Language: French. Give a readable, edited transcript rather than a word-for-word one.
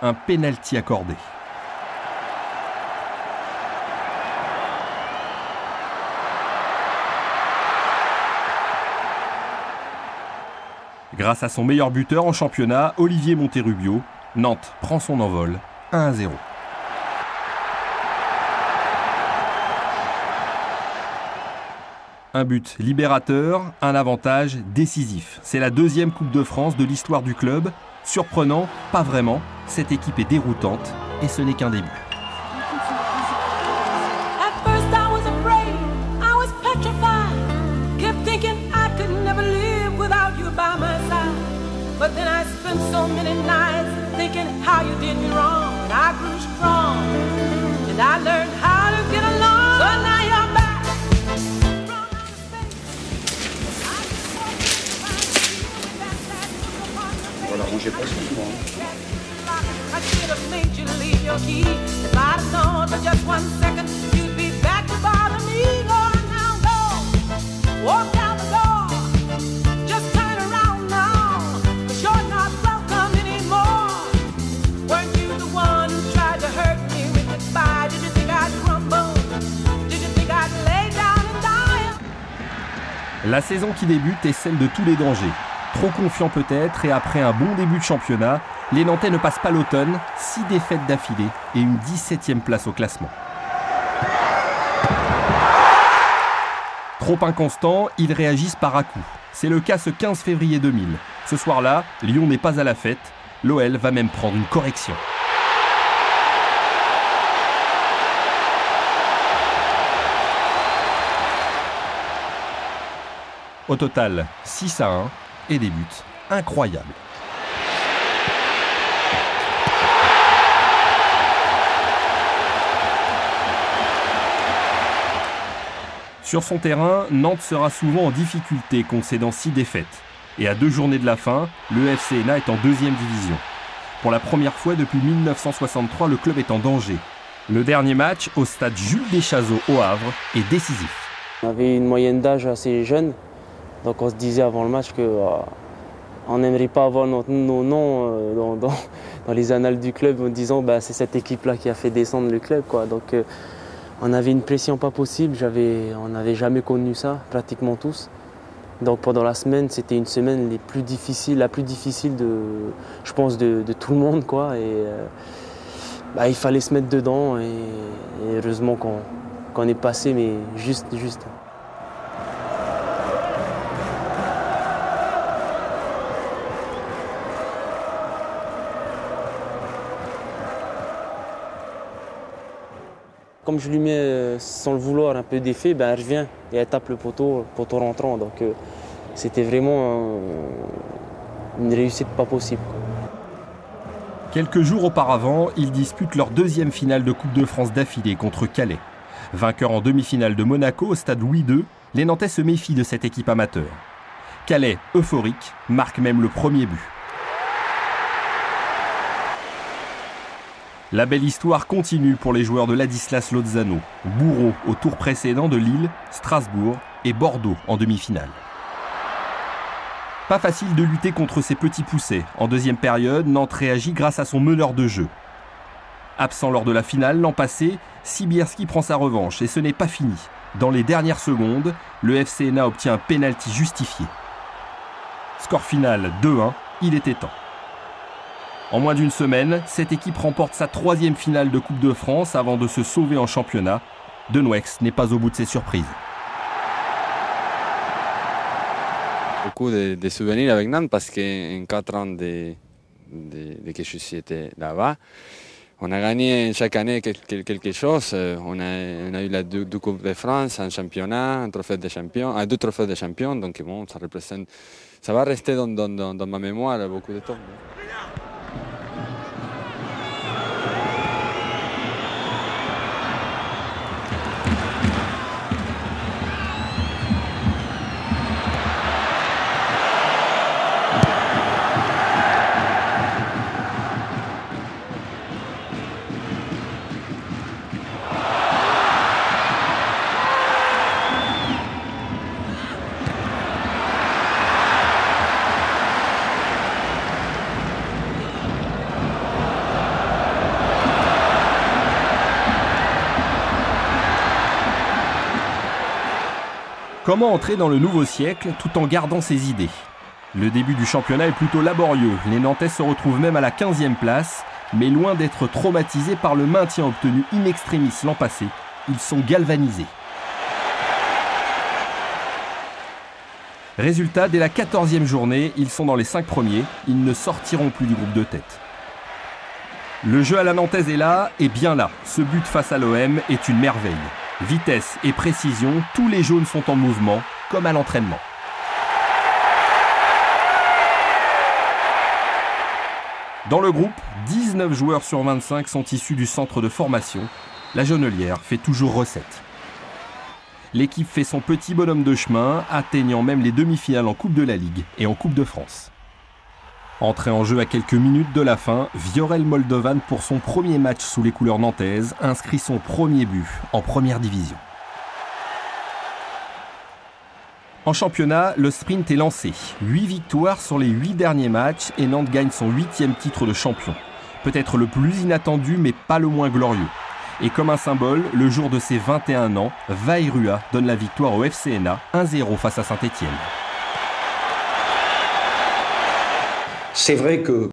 un pénalty accordé. Grâce à son meilleur buteur en championnat, Olivier Monterrubio, Nantes prend son envol, 1-0. Un but libérateur, un avantage décisif. C'est la deuxième Coupe de France de l'histoire du club. Surprenant, pas vraiment. Cette équipe est déroutante et ce n'est qu'un début. Voilà, moi j'ai pas souvent. La saison qui débute est celle de tous les dangers. Trop confiant peut-être, et après un bon début de championnat, les Nantais ne passent pas l'automne, 6 défaites d'affilée et une 17e place au classement. Trop inconstants, ils réagissent par à-coups. C'est le cas ce 15 février 2000. Ce soir-là, Lyon n'est pas à la fête, l'OL va même prendre une correction. Au total, 6-1 et des buts incroyables. Sur son terrain, Nantes sera souvent en difficulté, concédant 6 défaites. Et à 2 journées de la fin, le FC Hénin est en 2e division. Pour la première fois depuis 1963, le club est en danger. Le dernier match, au stade Jules Deschazeaux au Havre, est décisif. On avait une moyenne d'âge assez jeune. Donc on se disait avant le match qu'on n'aimerait pas avoir nos noms dans les annales du club en disant c'est cette équipe-là qui a fait descendre le club, quoi. Donc on avait une pression pas possible, on n'avait jamais connu ça, pratiquement tous. Donc pendant la semaine, c'était une semaine la plus difficile je pense, de tout le monde, quoi. Et il fallait se mettre dedans et heureusement qu'on est passé, mais juste. Comme je lui mets, sans le vouloir, un peu d'effet, elle revient et elle tape le poteau rentrant. Donc c'était vraiment une réussite pas possible. Quelques jours auparavant, ils disputent leur 2e finale de Coupe de France d'affilée contre Calais. Vainqueurs en demi-finale de Monaco au stade Louis II, les Nantais se méfient de cette équipe amateur. Calais, euphorique, marque même le premier but. La belle histoire continue pour les joueurs de Ladislas Lozano, bourreau au tour précédent de Lille, Strasbourg et Bordeaux en demi-finale. Pas facile de lutter contre ces petits poussets. En 2e période, Nantes réagit grâce à son meneur de jeu. Absent lors de la finale l'an passé, Sibierski prend sa revanche et ce n'est pas fini. Dans les dernières secondes, le FC Hénin obtient un pénalty justifié. Score final 2-1, il était temps. En moins d'une semaine, cette équipe remporte sa 3e finale de Coupe de France avant de se sauver en championnat. Denouex n'est pas au bout de ses surprises. Beaucoup de souvenirs avec Nantes parce qu'en 4 ans que je suis été là-bas, on a gagné chaque année quelque chose. On a eu la 2 Coupes de France, un championnat, un trophée de champion, 2 trophées de champion. Donc bon, ça va rester dans ma mémoire beaucoup de temps. Comment entrer dans le nouveau siècle tout en gardant ses idées? Le début du championnat est plutôt laborieux. Les Nantais se retrouvent même à la 15e place, mais loin d'être traumatisés par le maintien obtenu in extremis l'an passé, ils sont galvanisés. Résultat, dès la 14e journée, ils sont dans les 5 premiers, ils ne sortiront plus du groupe de tête. Le jeu à la nantaise est là, et bien là. Ce but face à l'OM est une merveille. Vitesse et précision, tous les jaunes sont en mouvement, comme à l'entraînement. Dans le groupe, 19 joueurs sur 25 sont issus du centre de formation. La Jaunelière fait toujours recette. L'équipe fait son petit bonhomme de chemin, atteignant même les demi-finales en Coupe de la Ligue et en Coupe de France. Entré en jeu à quelques minutes de la fin, Viorel Moldovan, pour son premier match sous les couleurs nantaises, inscrit son premier but en première division. En championnat, le sprint est lancé. 8 victoires sur les 8 derniers matchs et Nantes gagne son 8e titre de champion. Peut-être le plus inattendu, mais pas le moins glorieux. Et comme un symbole, le jour de ses 21 ans, Vairua donne la victoire au FCNA 1-0 face à Saint-Étienne. C'est vrai que